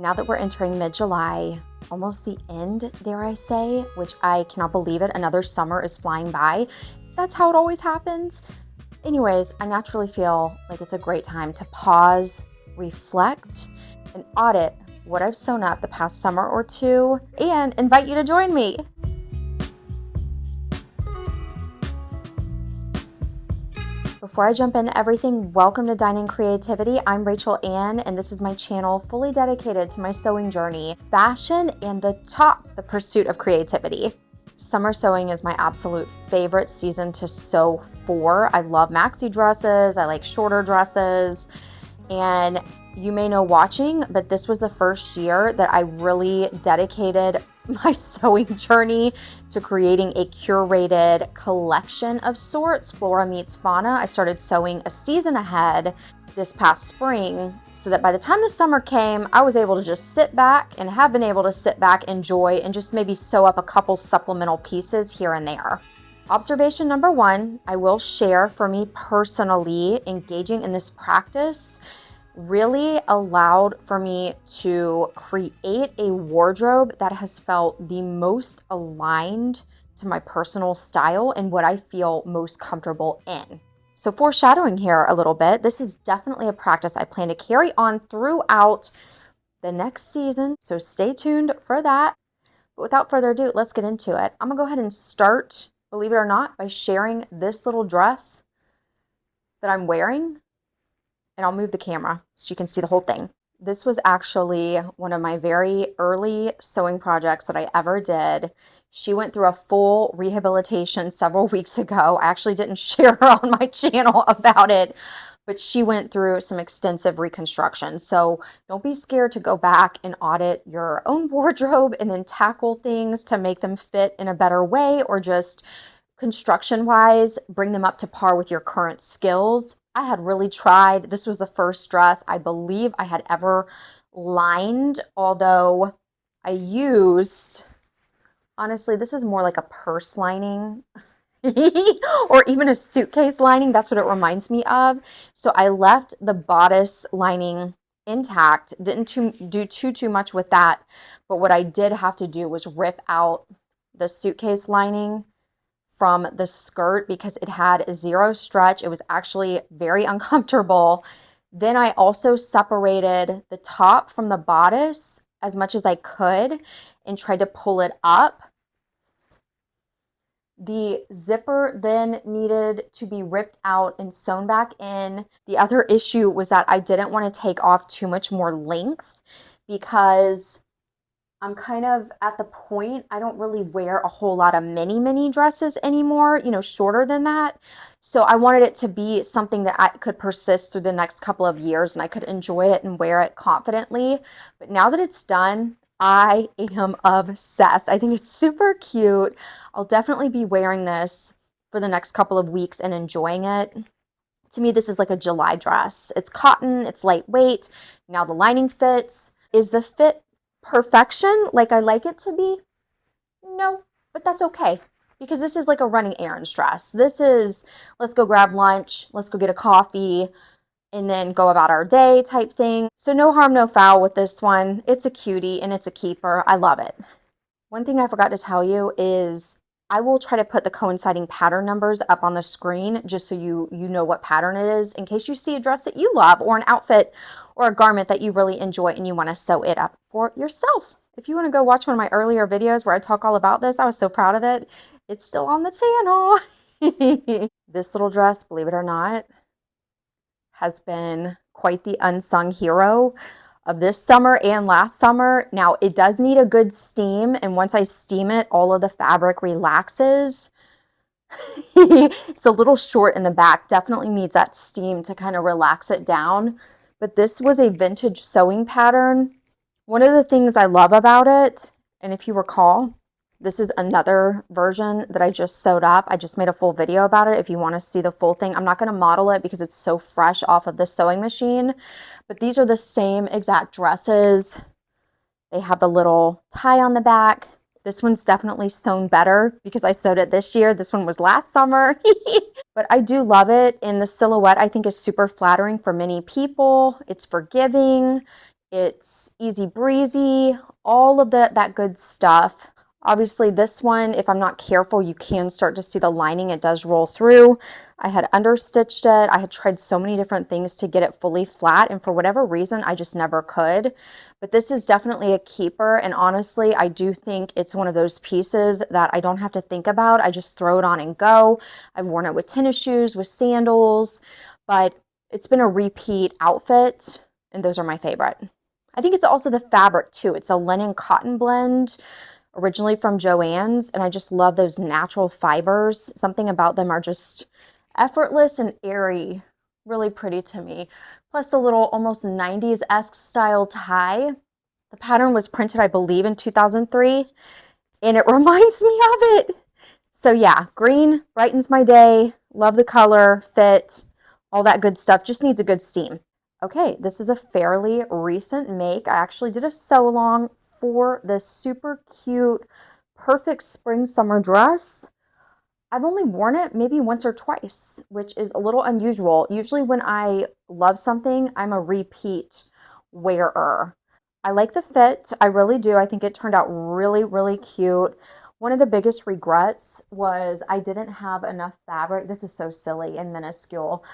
Now that we're entering mid-July, almost the end, dare I say, which I cannot believe it, another summer is flying by. That's how it always happens. Anyways, I naturally feel like it's a great time to pause, reflect, and audit what I've sewn up the past summer or two, and invite you to join me. Before I jump into everything, welcome to Dine in Creativity. I'm Rachel Ann, and this is my channel fully dedicated to my sewing journey, fashion, and the pursuit of creativity. Summer sewing is my absolute favorite season to sew for. I love maxi dresses, I like shorter dresses, and you may know watching, but this was the first year that I really dedicated my sewing journey to creating a curated collection of sorts, Flora meets Fauna. I started sewing a season ahead this past spring so that by the time the summer came, I was able to just sit back and have been able to sit back, enjoy, and just maybe sew up a couple supplemental pieces here and there. Observation number one, I will share for me personally, engaging in this practice really allowed for me to create a wardrobe that has felt the most aligned to my personal style and what I feel most comfortable in. So foreshadowing here a little bit, this is definitely a practice I plan to carry on throughout the next season, so stay tuned for that. But without further ado, let's get into it. I'm gonna go ahead and start, believe it or not, by sharing this little dress that I'm wearing. And I'll move the camera so you can see the whole thing. This was actually one of my very early sewing projects that I ever did. She went through a full rehabilitation several weeks ago. I actually didn't share her on my channel about it, but she went through some extensive reconstruction. So don't be scared to go back and audit your own wardrobe and then tackle things to make them fit in a better way, or just construction-wise, bring them up to par with your current skills. I had really tried. This was the first dress I believe I had ever lined, although I used, honestly, this is more like a purse lining or even a suitcase lining. That's what it reminds me of. So I left the bodice lining intact, didn't do too much with that. But what I did have to do was rip out the suitcase lining from the skirt because it had zero stretch. It was actually very uncomfortable. Then I also separated the top from the bodice as much as I could and tried to pull it up. The zipper then needed to be ripped out and sewn back in. The other issue was that I didn't want to take off too much more length because I'm kind of at the point, I don't really wear a whole lot of mini dresses anymore, shorter than that. So I wanted it to be something that I could persist through the next couple of years and I could enjoy it and wear it confidently. But now that it's done, I am obsessed. I think it's super cute. I'll definitely be wearing this for the next couple of weeks and enjoying it. To me, this is like a July dress. It's cotton, it's lightweight. Now the lining fits. Is the fit perfection like I like it to be? No, but that's okay because this is like a running errands dress. This is, let's go grab lunch, let's go get a coffee, and then go about our day type thing. So no harm, no foul with this one. It's a cutie and it's a keeper. I love it. One thing I forgot to tell you is I will try to put the coinciding pattern numbers up on the screen just so you know what pattern it is in case you see a dress that you love or an outfit or a garment that you really enjoy and you want to sew it up for yourself. If you want to go watch one of my earlier videos where I talk all about this, I was so proud of it. It's still on the channel. This little dress, believe it or not, has been quite the unsung hero of this summer and last summer. Now it does need a good steam, and once I steam it, all of the fabric relaxes. It's a little short in the back, definitely needs that steam to kind of relax it down. But this was a vintage sewing pattern. One of the things I love about it, and if you recall, this is another version that I just sewed up. I just made a full video about it if you want to see the full thing. I'm not going to model it because it's so fresh off of the sewing machine, but these are the same exact dresses. They have the little tie on the back. This one's definitely sewn better because I sewed it this year. This one was last summer. But I do love it, and the silhouette I think is super flattering for many people. It's forgiving. It's easy breezy, all of that good stuff. Obviously this one, if I'm not careful, you can start to see the lining. It does roll through. I had understitched it. I had tried so many different things to get it fully flat, and for whatever reason, I just never could. But this is definitely a keeper, and honestly, I do think it's one of those pieces that I don't have to think about. I just throw it on and go. I've worn it with tennis shoes, with sandals, but it's been a repeat outfit, and those are my favorite. I think it's also the fabric too. It's a linen cotton blend, originally from Joann's, and I just love those natural fibers. Something about them are just effortless and airy, really pretty to me. Plus the little almost 90s-esque style tie. The pattern was printed, I believe, in 2003, and it reminds me of it. So yeah, green brightens my day. Love the color, fit, all that good stuff. Just needs a good steam. Okay, this is a fairly recent make. I actually did a sew along for this super cute, perfect spring summer dress. I've only worn it maybe once or twice, which is a little unusual. Usually when I love something, I'm a repeat wearer. I like the fit. I really do. I think it turned out really, really cute. One of the biggest regrets was I didn't have enough fabric. This is so silly and minuscule,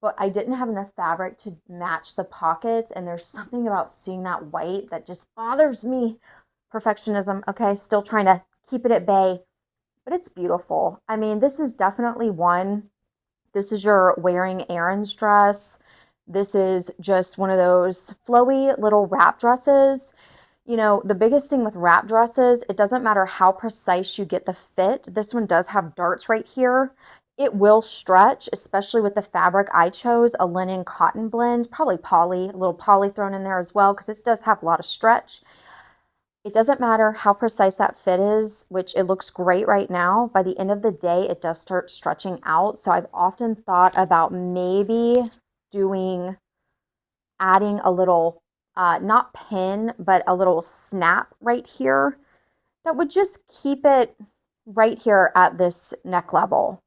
but I didn't have enough fabric to match the pockets, and there's something about seeing that white that just bothers me. Perfectionism, okay, still trying to keep it at bay, but it's beautiful. I mean, this is definitely one. This is your wearing errands dress. This is just one of those flowy little wrap dresses. You know, the biggest thing with wrap dresses, it doesn't matter how precise you get the fit. This one does have darts right here. It will stretch, especially with the fabric I chose, a linen cotton blend, probably poly, a little poly thrown in there as well, because this does have a lot of stretch. It doesn't matter how precise that fit is, which it looks great right now. By the end of the day, it does start stretching out. So I've often thought about maybe adding a little, not pin, but a little snap right here that would just keep it right here at this neck level.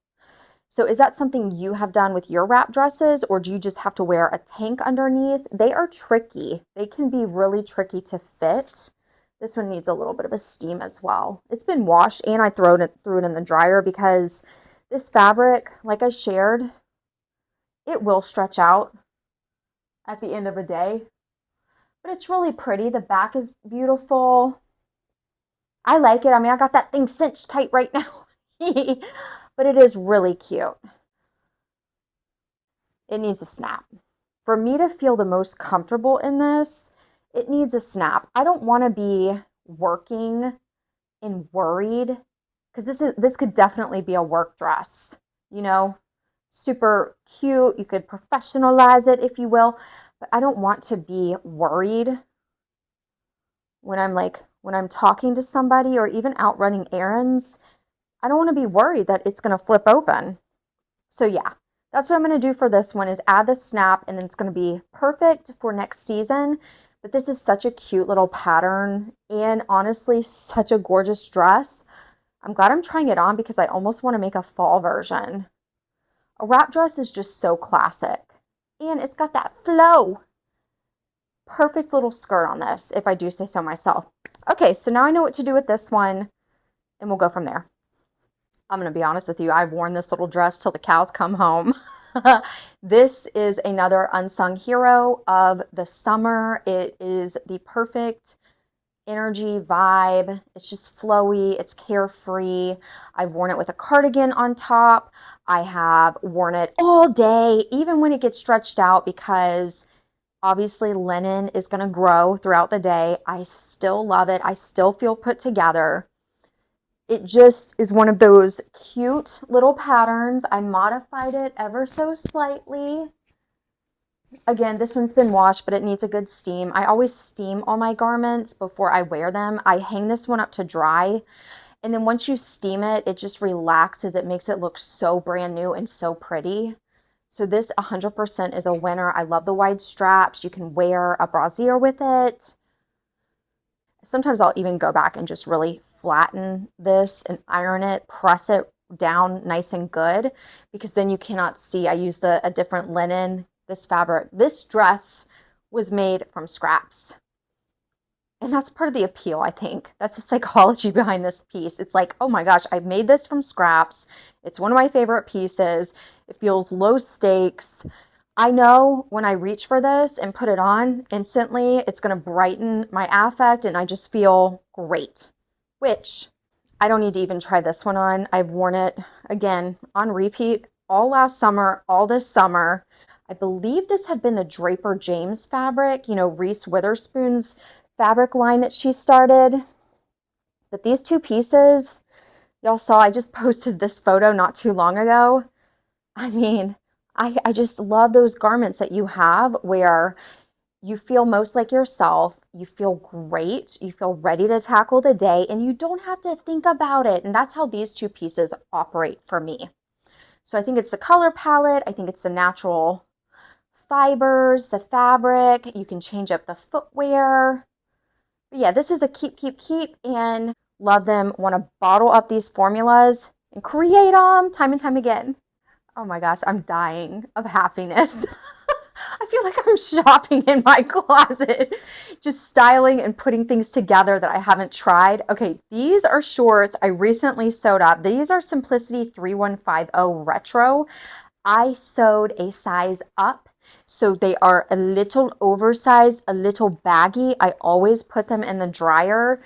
So is that something you have done with your wrap dresses, or do you just have to wear a tank underneath? They are tricky. They can be really tricky to fit. This one needs a little bit of a steam as well. It's been washed, and I threw it in the dryer because this fabric, like I shared, it will stretch out at the end of a day. But it's really pretty. The back is beautiful. I like it. I mean, I got that thing cinched tight right now. But it is really cute. It needs a snap. For me to feel the most comfortable in this, it needs a snap. I don't want to be working and worried, because this could definitely be a work dress, you know, super cute. You could professionalize it, if you will, but I don't want to be worried when I'm talking to somebody or even out running errands. I don't want to be worried that it's going to flip open. So yeah, that's what I'm going to do for this one, is add the snap, and then it's going to be perfect for next season. But this is such a cute little pattern, and honestly, such a gorgeous dress. I'm glad I'm trying it on because I almost want to make a fall version. A wrap dress is just so classic, and it's got that flow. Perfect little skirt on this, if I do say so myself. Okay, so now I know what to do with this one, and we'll go from there. I'm going to be honest with you, I've worn this little dress till the cows come home. This is another unsung hero of the summer. It is the perfect energy vibe. It's just flowy. It's carefree. I've worn it with a cardigan on top. I have worn it all day, even when it gets stretched out, because obviously linen is going to grow throughout the day. I still love it. I still feel put together. It just is one of those cute little patterns. I modified it ever so slightly. Again, this one's been washed, but it needs a good steam. I always steam all my garments before I wear them. I hang this one up to dry, and then once you steam it, it just relaxes. It makes it look so brand new and so pretty. So this 100% is a winner. I love the wide straps. You can wear a brassiere with it. Sometimes I'll even go back and just really flatten this and iron it, press it down nice and good, because then you cannot see. I used a different linen. This fabric, this dress was made from scraps. And that's part of the appeal, I think. That's the psychology behind this piece. It's like, oh my gosh, I made this from scraps. It's one of my favorite pieces. It feels low stakes. I know when I reach for this and put it on, instantly it's going to brighten my affect and I just feel great. Which I don't need to even try this one on. I've worn it again on repeat all last summer, all this summer. I believe this had been the Draper James fabric, you know, Reese Witherspoon's fabric line that she started. But these two pieces, y'all saw, I just posted this photo not too long ago. I mean, I just love those garments that you have where you feel most like yourself, you feel great, you feel ready to tackle the day, and you don't have to think about it. And that's how these two pieces operate for me. So I think it's the color palette, I think it's the natural fibers, the fabric, you can change up the footwear. But yeah, this is a keep, and love them. Want to bottle up these formulas and create them time and time again. Oh my gosh, I'm dying of happiness. I feel like I'm shopping in my closet, just styling and putting things together that I haven't tried. Okay, these are shorts I recently sewed up. These are Simplicity 3150 Retro. I sewed a size up, so they are a little oversized, a little baggy. I always put them in the dryer.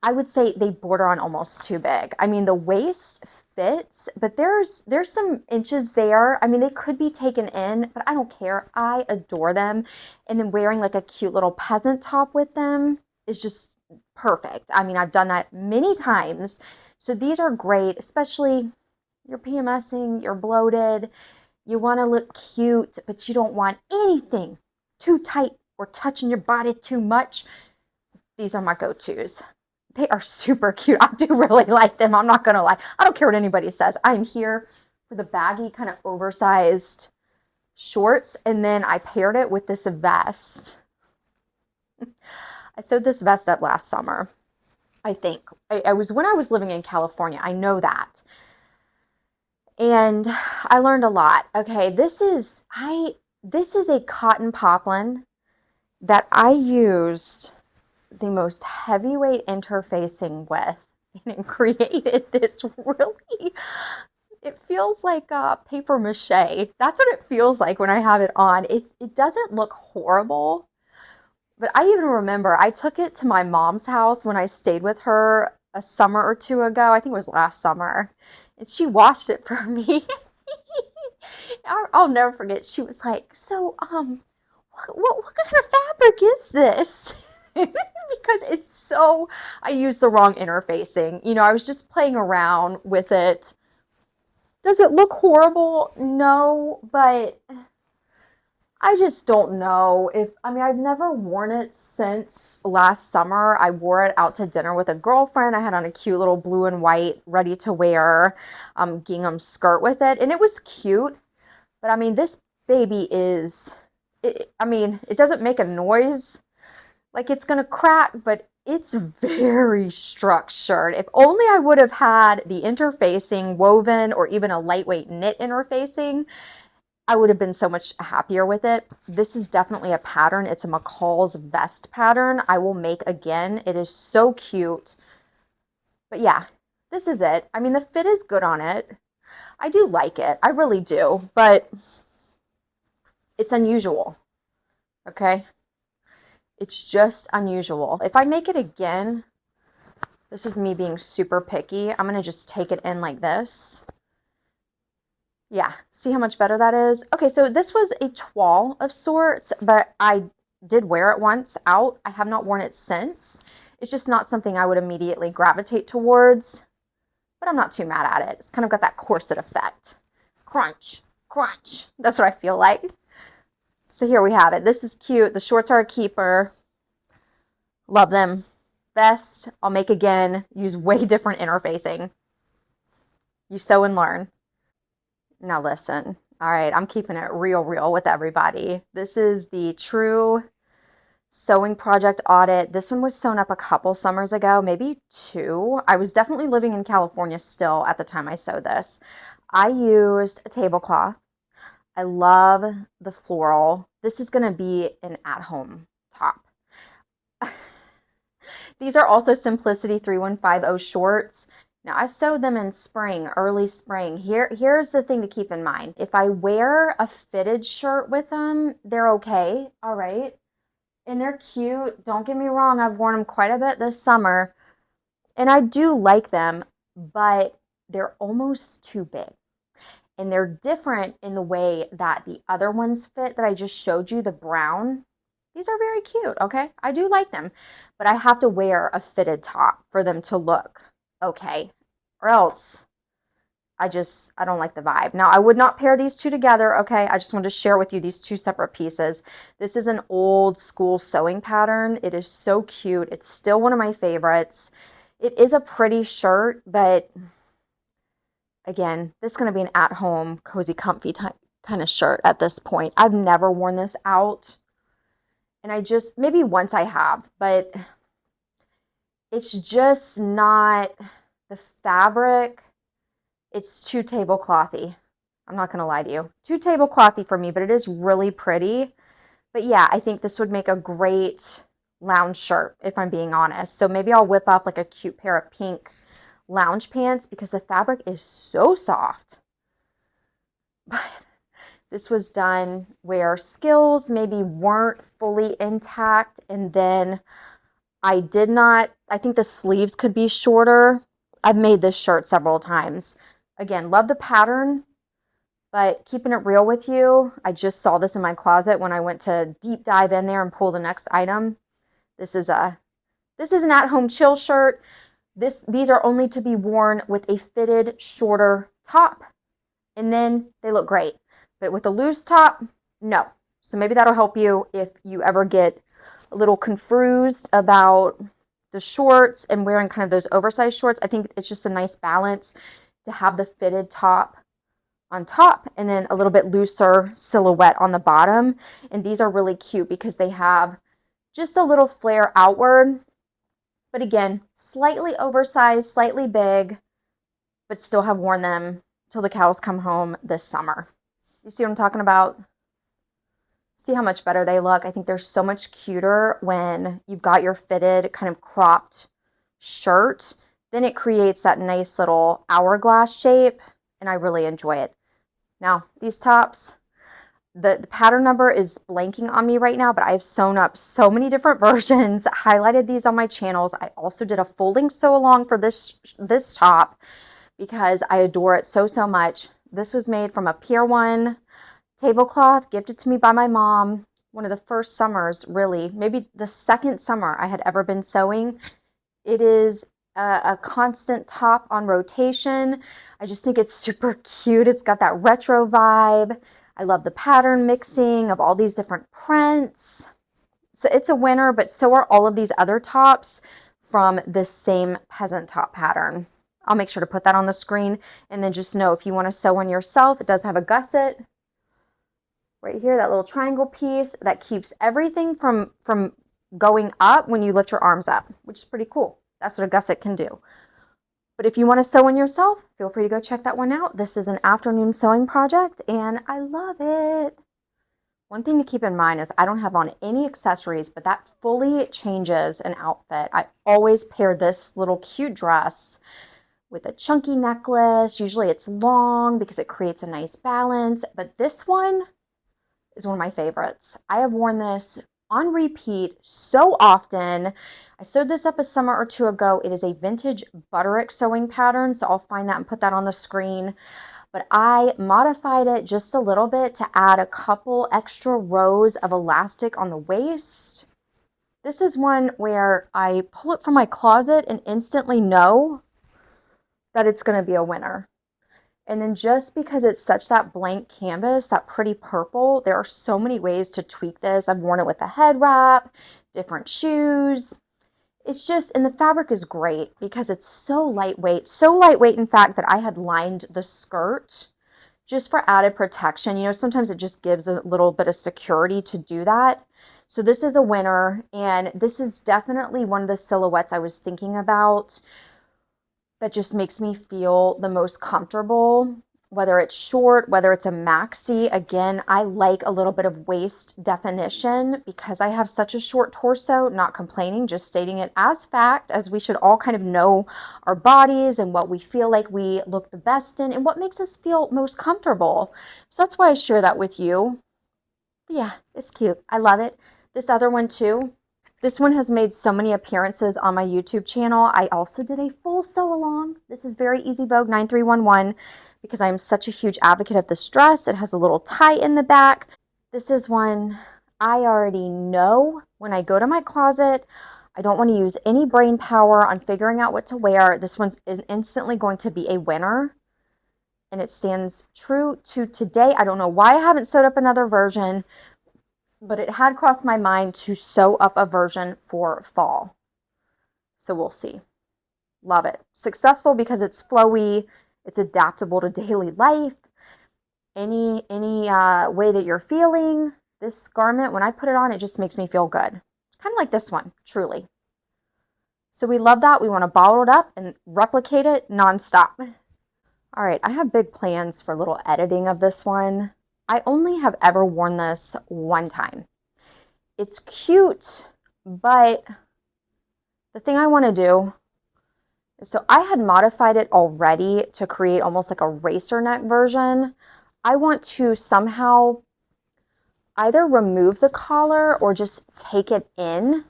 I would say they border on almost too big. I mean, the waist fits, but there's some inches there. I mean, they could be taken in, but I don't care. I adore them. And then wearing like a cute little peasant top with them is just perfect. I mean, I've done that many times. So these are great, especially you're PMSing, you're bloated, you want to look cute, but you don't want anything too tight or touching your body too much. These are my go-tos. They are super cute. I do really like them. I'm not going to lie. I don't care what anybody says. I'm here for the baggy, kind of oversized shorts. And then I paired it with this vest. I sewed this vest up last summer, I think. I was when I was living in California. I know that. And I learned a lot. Okay, this is a cotton poplin that I used the most heavyweight interfacing with, and it created this really, it feels like paper mache. That's what it feels like when I have it on. It doesn't look horrible, but I even remember I took it to my mom's house when I stayed with her a summer or two ago. I think it was last summer. And she washed it for me. I'll never forget. She was like, so, what kind of fabric is this? Because it's so, I used the wrong interfacing. You know, I was just playing around with it. Does it look horrible? No, but I just don't know if, I mean, I've never worn it since last summer. I wore it out to dinner with a girlfriend. I had on a cute little blue and white ready to wear gingham skirt with it. And it was cute. But I mean, this baby is, I mean, it doesn't make a noise like it's going to crack, but it's very structured. If only I would have had the interfacing woven or even a lightweight knit interfacing, I would have been so much happier with it. This is definitely a pattern. It's a McCall's vest pattern. I will make again. It is so cute. But yeah, this is it. I mean, the fit is good on it. I do like it. I really do. But it's unusual. Okay? It's just unusual. If I make it again, this is me being super picky. I'm going to just take it in like this. Yeah, see how much better that is? Okay, so this was a toile of sorts, but I did wear it once out. I have not worn it since. It's just not something I would immediately gravitate towards, but I'm not too mad at it. It's kind of got that corset effect. Crunch, crunch. That's what I feel like. So here we have it. This is cute. The shorts are a keeper. Love them. Vest, I'll make again. Use way different interfacing. You sew and learn. Now listen, all right, I'm keeping it real with everybody. This is the True Sewing Project Audit. This one was sewn up a couple summers ago, maybe 2. I was definitely living in California still at the time I sewed this. I used a tablecloth. I love the floral. This is going to be an at-home top. These are also Simplicity 3150 shorts. Now, I sewed them in spring, early spring. Here's the thing to keep in mind. If I wear a fitted shirt with them, they're okay, all right? And they're cute. Don't get me wrong, I've worn them quite a bit this summer, and I do like them, but they're almost too big. And they're different in the way that the other ones fit that I just showed you, the brown. These are very cute, okay? I do like them, but I have to wear a fitted top for them to look okay, or else I don't like the vibe. Now, I would not pair these two together, okay? I just wanted to share with you these two separate pieces. This is an old school sewing pattern. It is so cute. It's still one of my favorites. It is a pretty shirt, but again, this is going to be an at-home, cozy, comfy type kind of shirt at this point. I've never worn this out, and maybe once I have, but it's just not the fabric. It's too tableclothy. I'm not going to lie to you. Too tableclothy for me, but it is really pretty. But yeah, I think this would make a great lounge shirt, if I'm being honest. So maybe I'll whip up like a cute pair of pink lounge pants because the fabric is so soft. But this was done where skills maybe weren't fully intact, and then I think the sleeves could be shorter. I've made this shirt several times. Again, love the pattern, but keeping it real with you, I just saw this in my closet when I went to deep dive in there and pull the next item. This is an at-home chill shirt. These are only to be worn with a fitted, shorter top, and then they look great. But with a loose top, no. So maybe that'll help you if you ever get a little confused about the shorts and wearing kind of those oversized shorts. I think it's just a nice balance to have the fitted top on top and then a little bit looser silhouette on the bottom. And these are really cute because they have just a little flare outward, but again, slightly oversized, slightly big, but still have worn them till the cows come home this summer. You see what I'm talking about? See how much better they look? I think they're so much cuter when you've got your fitted kind of cropped shirt. Then it creates that nice little hourglass shape, and I really enjoy it. Now, these tops, the pattern number is blanking on me right now, but I've sewn up so many different versions, highlighted these on my channels. I also did a folding sew along for this top because I adore it so much. This was made from a Pier 1 tablecloth gifted to me by my mom. One of the first summers, really, maybe the second summer I had ever been sewing. It is a constant top on rotation. I just think it's super cute. It's got that retro vibe. I love the pattern mixing of all these different prints. So it's a winner, but so are all of these other tops from this same Peasant top pattern. I'll make sure to put that on the screen, and then just know if you want to sew one yourself, it does have a gusset right here, that little triangle piece that keeps everything from going up when you lift your arms up, which is pretty cool. That's what a gusset can do. But if you want to sew one yourself, feel free to go check that one out. This is an afternoon sewing project, and I love it. One thing to keep in mind is I don't have on any accessories, but that fully changes an outfit. I always pair this little cute dress with a chunky necklace. Usually it's long because it creates a nice balance, but this one is one of my favorites. I have worn this on repeat so often. I sewed this up a summer or two ago. It is a vintage butterick sewing pattern, so I'll find that and put that on the screen. But I modified it just a little bit to add a couple extra rows of elastic on the waist. This is one where I pull it from my closet and instantly know that it's going to be a winner. And then just because it's such that blank canvas, that pretty purple, there are so many ways to tweak this. I've worn it with a head wrap, different shoes. It's just, and the fabric is great because it's so lightweight in fact that I had lined the skirt just for added protection. You know, sometimes it just gives a little bit of security to do that. So this is a winner, and this is definitely one of the silhouettes I was thinking about that just makes me feel the most comfortable whether it's short, whether it's a maxi. Again, I like a little bit of waist definition because I have such a short torso. Not complaining, just stating it as fact, as we should all kind of know our bodies and what we feel like we look the best in and what makes us feel most comfortable. So that's why I share that with you. But yeah, it's cute. I love it. This other one too. This one has made so many appearances on my YouTube channel. I also did a full sew along. This is very Easy Vogue 9311 because I'm such a huge advocate of this dress. It has a little tie in the back. This is one I already know when I go to my closet. I don't want to use any brain power on figuring out what to wear. This one is instantly going to be a winner. And it stands true to today. I don't know why I haven't sewed up another version, but it had crossed my mind to sew up a version for fall. So we'll see. Love it. Successful because it's flowy, it's adaptable to daily life. Any way that you're feeling, this garment, when I put it on, it just makes me feel good. Kind of like this one, truly. So we love that. We want to bottle it up and replicate it nonstop. All right, I have big plans for a little editing of this one. I only have ever worn this one time. It's cute, but the thing I want to do is, so I had modified it already to create almost like a racer neck version. I want to somehow either remove the collar or just take it in,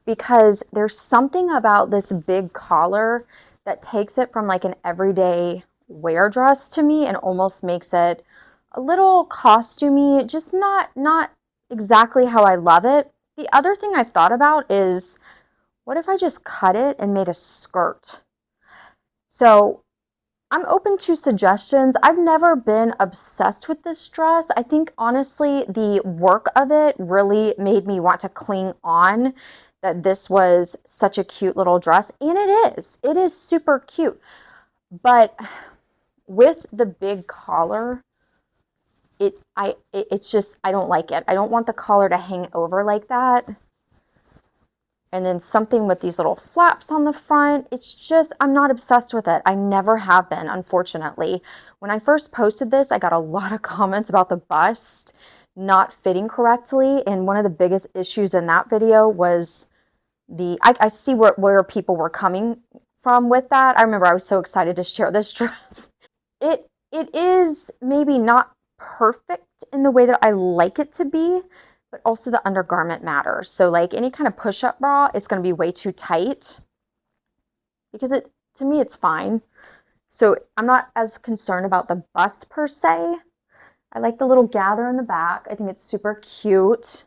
because there's something about this big collar that takes it from like an everyday wear dress to me and almost makes it a little costumey, just not exactly how I love it. The other thing I've thought about is, what if I just cut it and made a skirt? So I'm open to suggestions. I've never been obsessed with this dress. I think honestly, the work of it really made me want to cling on that this was such a cute little dress. And it is. It is super cute. But with the big collar, it's just, I don't like it. I don't want the collar to hang over like that. And then something with these little flaps on the front. It's just, I'm not obsessed with it. I never have been, unfortunately. When I first posted this, I got a lot of comments about the bust not fitting correctly. And one of the biggest issues in that video was I see where people were coming from with that. I remember I was so excited to share this dress. It is maybe not perfect in the way that I like it to be, but also the undergarment matters. So like any kind of push-up bra is going to be way too tight because to me, it's fine. So I'm not as concerned about the bust per se. I like the little gather in the back. I think it's super cute.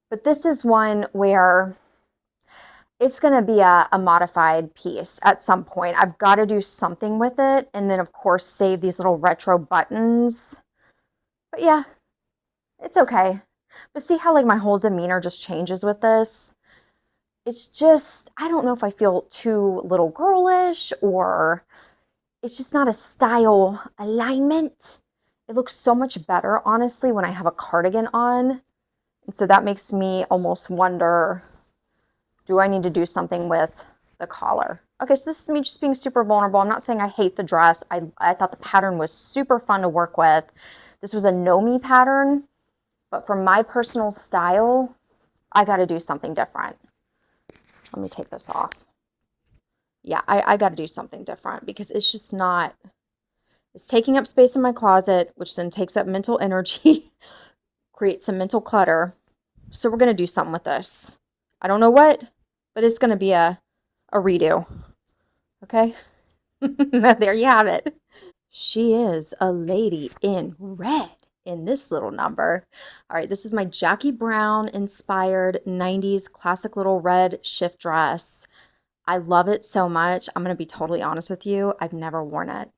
But this is one where it's going to be a modified piece at some point. I've got to do something with it. And then, of course, save these little retro buttons. But yeah, it's okay. But see how like my whole demeanor just changes with this? It's just, I don't know if I feel too little girlish or it's just not a style alignment. It looks so much better, honestly, when I have a cardigan on. And so that makes me almost wonder, do I need to do something with the collar? Okay, so this is me just being super vulnerable. I'm not saying I hate the dress. I thought the pattern was super fun to work with. This was a know-me pattern, but for my personal style, I got to do something different. Let me take this off. Yeah, I got to do something different because it's just not, it's taking up space in my closet, which then takes up mental energy, creates some mental clutter. So we're going to do something with this. I don't know what, but it's going to be a redo. Okay? There you have it. She is a lady in red in this little number. All right, this is my Jackie Brown inspired 90s classic little red shift dress. I love it so much. I'm going to be totally honest with you. I've never worn it.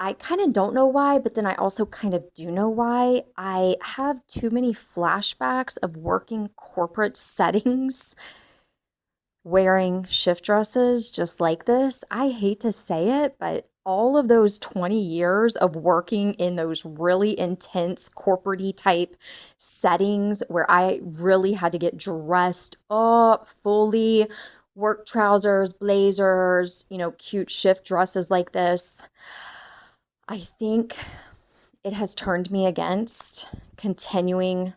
I kind of don't know why, but then I also kind of do know why. I have too many flashbacks of working corporate settings wearing shift dresses just like this. I hate to say it, but all of those 20 years of working in those really intense corporate-y type settings where I really had to get dressed up fully work trousers, blazers, cute shift dresses like this. I think it has turned me against continuing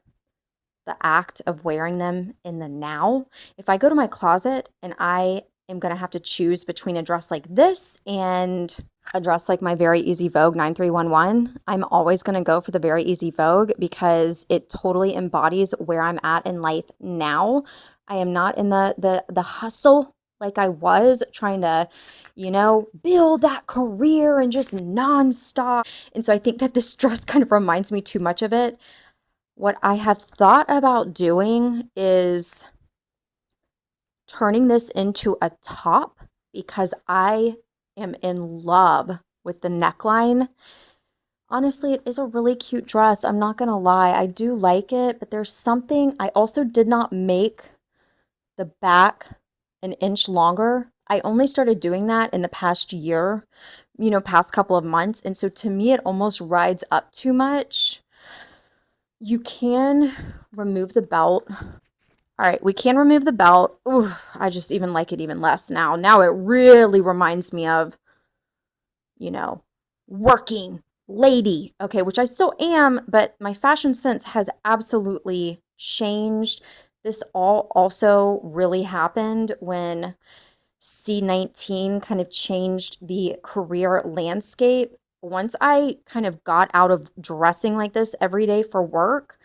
the act of wearing them in the now. If I go to my closet and I am going to have to choose between a dress like this and a dress like my Very Easy Vogue 9311, I'm always going to go for the Very Easy Vogue because it totally embodies where I'm at in life now. I am not in the hustle like I was trying to, build that career and just nonstop. And so I think that this dress kind of reminds me too much of it. What I have thought about doing is turning this into a top because I am in love with the neckline. Honestly, it is a really cute dress. I'm not going to lie. I do like it, but there's something. I also did not make the back an inch longer. I only started doing that in the past year, past couple of months. And so to me, it almost rides up too much. You can remove the belt. All right, we can remove the belt. Ooh, I just even like it even less now. Now it really reminds me of, working lady. Okay, which I still am, but my fashion sense has absolutely changed. This all also really happened when C19 kind of changed the career landscape. Once I kind of got out of dressing like this every day for work,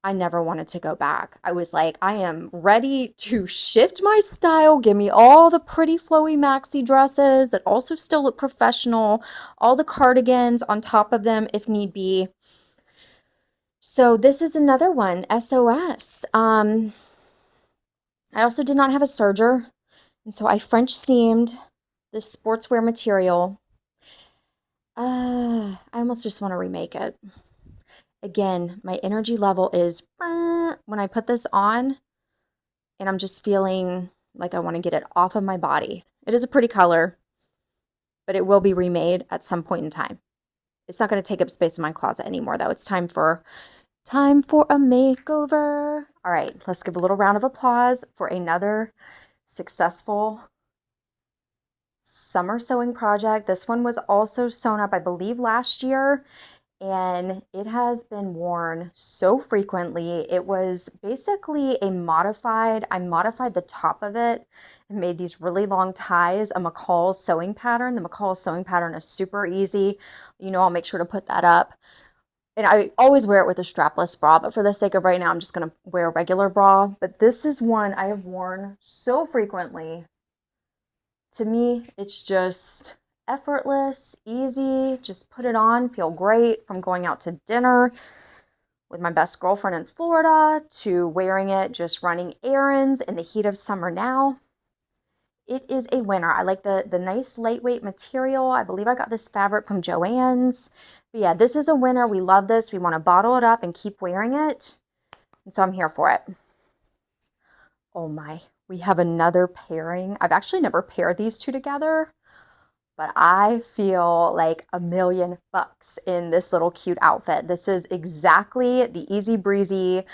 I never wanted to go back. I was like, I am ready to shift my style. Give me all the pretty flowy maxi dresses that also still look professional, all the cardigans on top of them if need be. So this is another one, SOS. I also did not have a serger, and so I French seamed this sportswear material. I almost just want to remake it. Again, my energy level is when I put this on and I'm just feeling like I want to get it off of my body. It is a pretty color, but it will be remade at some point in time. It's not going to take up space in my closet anymore, though. It's time for a makeover. All right, let's give a little round of applause for another successful summer sewing project. This one was also sewn up, I believe, last year, and it has been worn so frequently. It was basically I modified the top of it and made these really long ties, a mache sewing pattern. The mache sewing pattern is super easy. I'll make sure to put that up. And I always wear it with a strapless bra, but for the sake of right now, I'm just going to wear a regular bra. But this is one I have worn so frequently. To me, it's just effortless, easy, just put it on, feel great, from going out to dinner with my best girlfriend in Florida to wearing it just running errands in the heat of summer now. It is a winner. I like the nice lightweight material. I believe I got this fabric from Joann's. But yeah, this is a winner. We love this. We want to bottle it up and keep wearing it. And so I'm here for it. Oh my, we have another pairing. I've actually never paired these two together, but I feel like $1,000,000 in this little cute outfit. This is exactly the easy breezy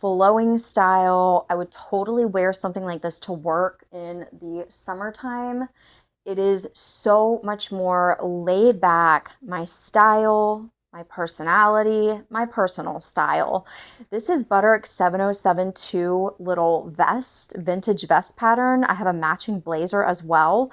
flowing style. I would totally wear something like this to work in the summertime. It is so much more laid back, my style, my personality, my personal style. This is Butterick 7072 little vest, vintage vest pattern. I have a matching blazer as well.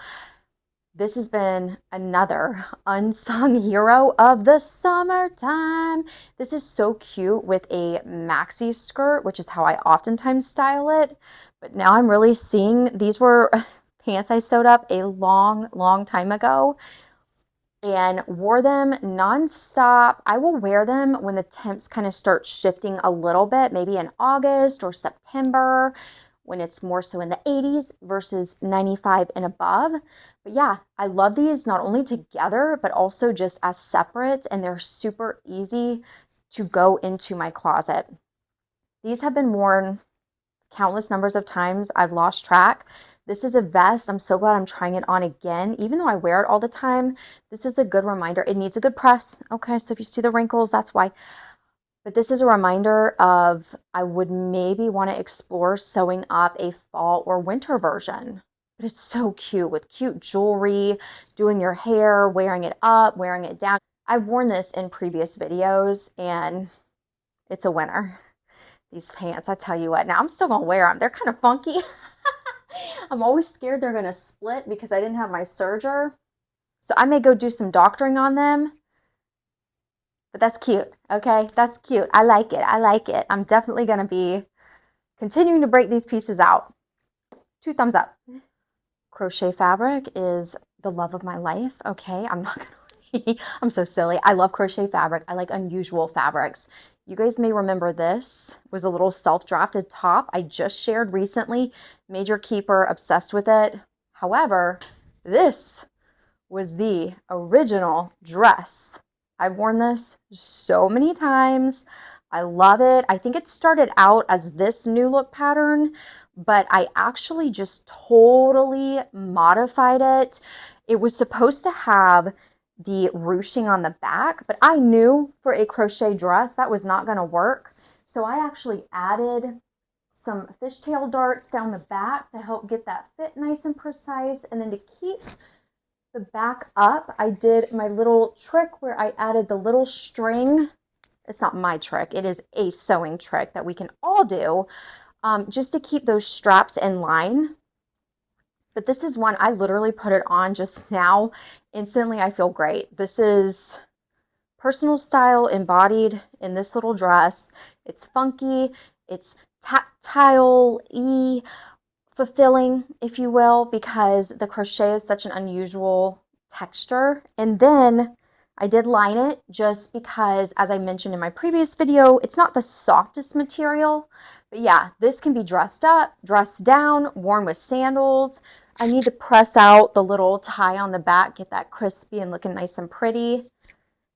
This has been another unsung hero of the summertime. This is so cute with a maxi skirt, which is how I oftentimes style it. But now I'm really seeing, these were pants I sewed up a long, long time ago and wore them nonstop. I will wear them when the temps kind of start shifting a little bit, maybe in August or September, when it's more so in the 80s versus 95 and above. But yeah, I love these not only together, but also just as separate, and they're super easy to go into my closet. These have been worn countless numbers of times. I've lost track. This is a vest. I'm so glad I'm trying it on again. Even though I wear it all the time, this is a good reminder. It needs a good press. Okay, so if you see the wrinkles, that's why. But this is a reminder of I would maybe want to explore sewing up a fall or winter version. But it's so cute with cute jewelry, doing your hair, wearing it up, wearing it down. I've worn this in previous videos and it's a winner. These pants, I tell you what, now I'm still gonna wear them. They're kind of funky. I'm always scared they're gonna split because I didn't have my serger. So I may go do some doctoring on them. But that's cute, okay? That's cute. I like it. I like it. I'm definitely going to be continuing to break these pieces out. 2 thumbs up. Crochet fabric is the love of my life, okay? I'm not going to I'm so silly. I love crochet fabric. I like unusual fabrics. You guys may remember this was a little self-drafted top I just shared recently. Major keeper, obsessed with it. However, this was the original dress. I've worn this so many times. I love it. I think it started out as this new look pattern, but I actually just totally modified it. It was supposed to have the ruching on the back, but I knew for a crochet dress that was not going to work. So I actually added some fishtail darts down the back to help get that fit nice and precise. And then to keep the back up, I did my little trick where I added the little string. It's not my trick. It is a sewing trick that we can all do just to keep those straps in line. But this is one I literally put it on just now. Instantly, I feel great. This is personal style embodied in this little dress. It's funky. It's tactile-y, fulfilling, if you will, because the crochet is such an unusual texture. And then I did line it just because, as I mentioned in my previous video, it's not the softest material. But yeah, this can be dressed up, dressed down, worn with sandals. I need to press out the little tie on the back, get that crispy and looking nice and pretty.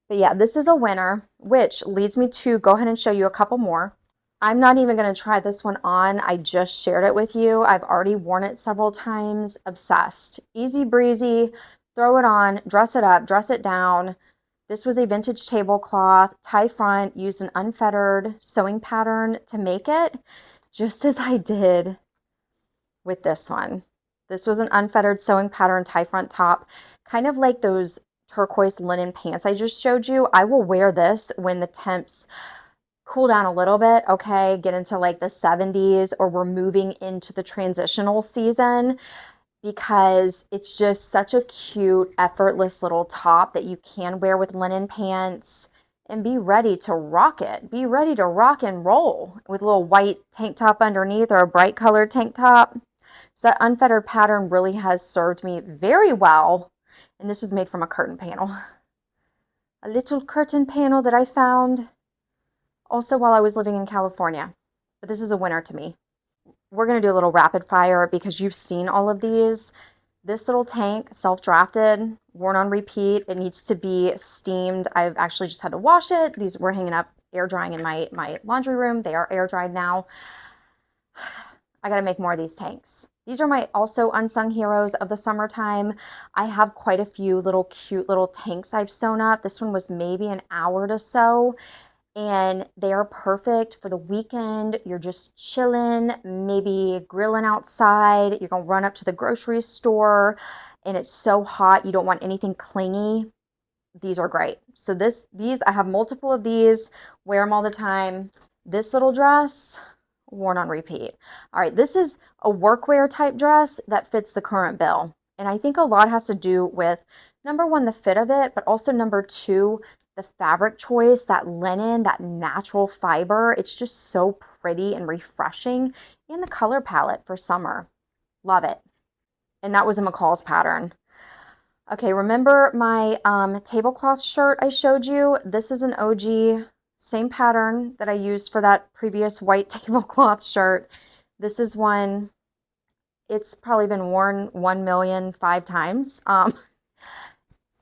But yeah, this is a winner, which leads me to go ahead and show you a couple more. I'm not even going to try this one on. I just shared it with you. I've already worn it several times. Obsessed. Easy breezy. Throw it on, dress it up, dress it down. This was a vintage tablecloth, tie front, used an unfettered sewing pattern to make it, just as I did with this one. This was an unfettered sewing pattern tie front top, kind of like those turquoise linen pants I just showed you. I will wear this when the temps cool down a little bit, okay, get into like the 70s, or we're moving into the transitional season, because it's just such a cute, effortless little top that you can wear with linen pants and be ready to rock it. Be ready to rock and roll with a little white tank top underneath or a bright colored tank top. So that unfettered pattern really has served me very well. And this is made from a curtain panel. A little curtain panel that I found also while I was living in California. But this is a winner to me. We're going to do a little rapid fire because you've seen all of these. This little tank, self-drafted, worn on repeat. It needs to be steamed. I've actually just had to wash it. These were hanging up, air drying in my laundry room. They are air dried now. I got to make more of these tanks. These are my also unsung heroes of the summertime. I have quite a few little cute little tanks I've sewn up. This one was maybe an hour to sew. And they are perfect for the weekend. You're just chilling, maybe grilling outside. You're going to run up to the grocery store and it's so hot. You don't want anything clingy. These are great. So these, I have multiple of these, wear them all the time. This little dress, worn on repeat. All right, this is a workwear type dress that fits the current bill. And I think a lot has to do with, number one, the fit of it, but also number two, the fabric choice, that linen, that natural fiber. It's just so pretty and refreshing. And the color palette for summer. Love it. And that was a McCall's pattern. Okay, remember my tablecloth shirt I showed you? This is an OG, same pattern that I used for that previous white tablecloth shirt. This is one, it's probably been worn 1,000,005 times.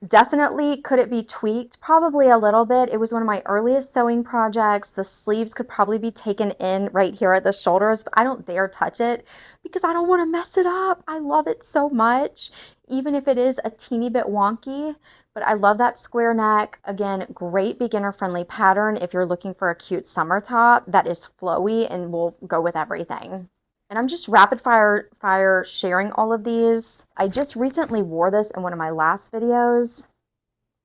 Definitely, could it be tweaked? Probably a little bit. It was one of my earliest sewing projects. The sleeves could probably be taken in right here at the shoulders, but I don't dare touch it because I don't want to mess it up. I love it so much, even if it is a teeny bit wonky. But I love that square neck. Again, great beginner-friendly pattern if you're looking for a cute summer top that is flowy and will go with everything. And I'm just rapid fire sharing all of these. I just recently wore this in one of my last videos.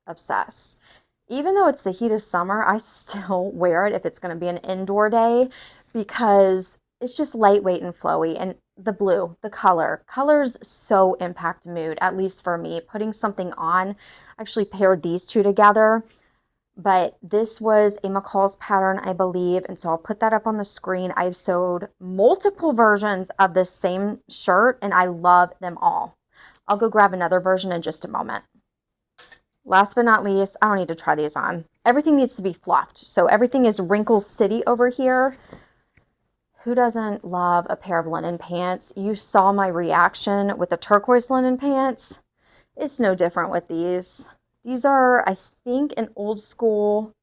Obsessed. Even though it's the heat of summer, I still wear it if it's going to be an indoor day because it's just lightweight and flowy. And the blue, the colors so impact mood, at least for me. Putting something on, I actually paired these two together. But this was a McCall's pattern, I believe, and so I'll put that up on the screen. I've sewed multiple versions of this same shirt, and I love them all. I'll go grab another version in just a moment. Last but not least, I don't need to try these on. Everything needs to be fluffed, so everything is Wrinkle City over here. Who doesn't love a pair of linen pants? You saw my reaction with the turquoise linen pants. It's no different with these. These are, I think, an old school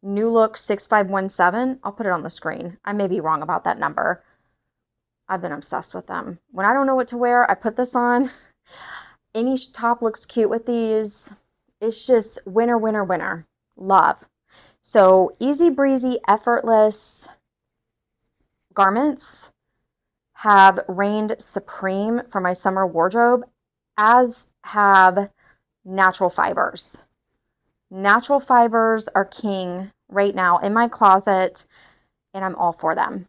New Look 6517. I'll put it on the screen. I may be wrong about that number. I've been obsessed with them. When I don't know what to wear, I put this on. Any top looks cute with these. It's just winner, winner, winner. Love. So easy breezy, effortless garments have reigned supreme for my summer wardrobe, as have natural fibers. Natural fibers are king right now in my closet, and I'm all for them.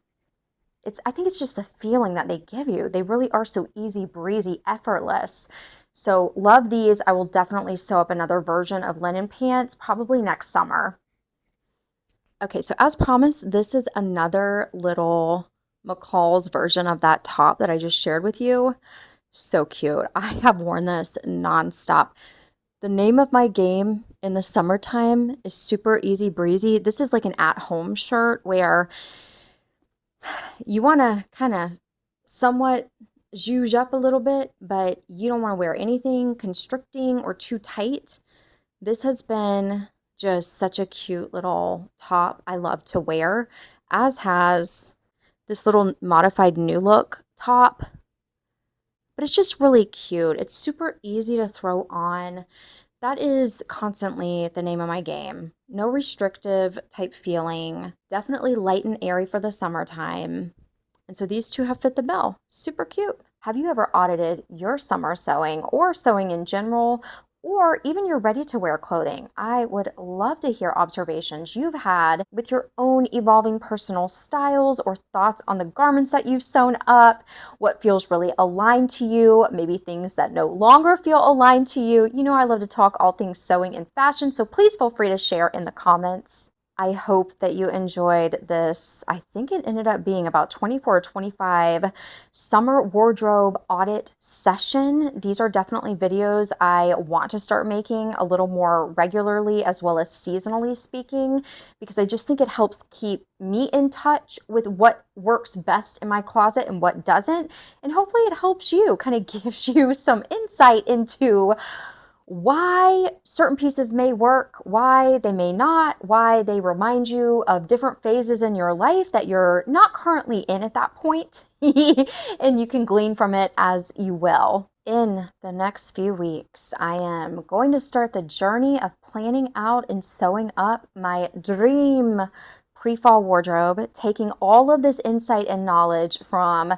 I think it's just the feeling that they give you. They really are so easy breezy, effortless. So love these. I will definitely sew up another version of linen pants probably next summer. Okay, so as promised, this is another little McCall's version of that top that I just shared with you. So cute. I have worn this nonstop. The name of my game in the summertime is super easy breezy. This is like an at-home shirt where you want to kind of somewhat zhuzh up a little bit, but you don't want to wear anything constricting or too tight. This has been just such a cute little top I love to wear, as has this little modified New Look top. But it's just really cute. It's super easy to throw on. That is constantly the name of my game. No restrictive type feeling. Definitely light and airy for the summertime. And so these two have fit the bill. Super cute. Have you ever audited your summer sewing or sewing in general, or even your ready-to-wear clothing? I would love to hear observations you've had with your own evolving personal styles or thoughts on the garments that you've sewn up, what feels really aligned to you, maybe things that no longer feel aligned to you. You know, I love to talk all things sewing and fashion, so please feel free to share in the comments. I hope that you enjoyed this. I think it ended up being about 24 or 25 summer wardrobe audit session. These are definitely videos I want to start making a little more regularly, as well as seasonally speaking, because I just think it helps keep me in touch with what works best in my closet and what doesn't. And hopefully it helps you, kind of gives you some insight into why certain pieces may work, why they may not, why they remind you of different phases in your life that you're not currently in at that point. And you can glean from it as you will. In the next few weeks, I am going to start the journey of planning out and sewing up my dream pre-fall wardrobe, taking all of this insight and knowledge from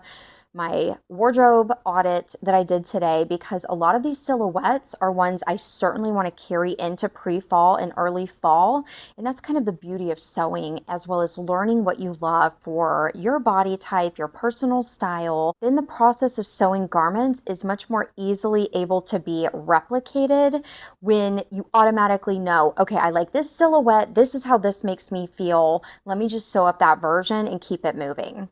my wardrobe audit that I did today, because a lot of these silhouettes are ones I certainly want to carry into pre-fall and early fall. And that's kind of the beauty of sewing, as well as learning what you love for your body type, your personal style. Then the process of sewing garments is much more easily able to be replicated when you automatically know, okay, I like this silhouette. This is how this makes me feel. Let me just sew up that version and keep it moving.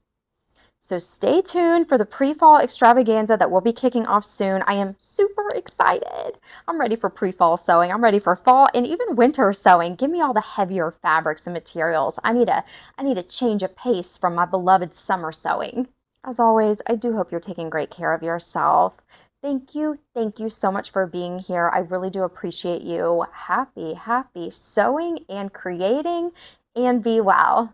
So stay tuned for the pre-fall extravaganza that will be kicking off soon. I am super excited. I'm ready for pre-fall sewing. I'm ready for fall and even winter sewing. Give me all the heavier fabrics and materials. I need a change of pace from my beloved summer sewing. As always, I do hope you're taking great care of yourself. Thank you so much for being here. I really do appreciate you. Happy sewing and creating, and be well.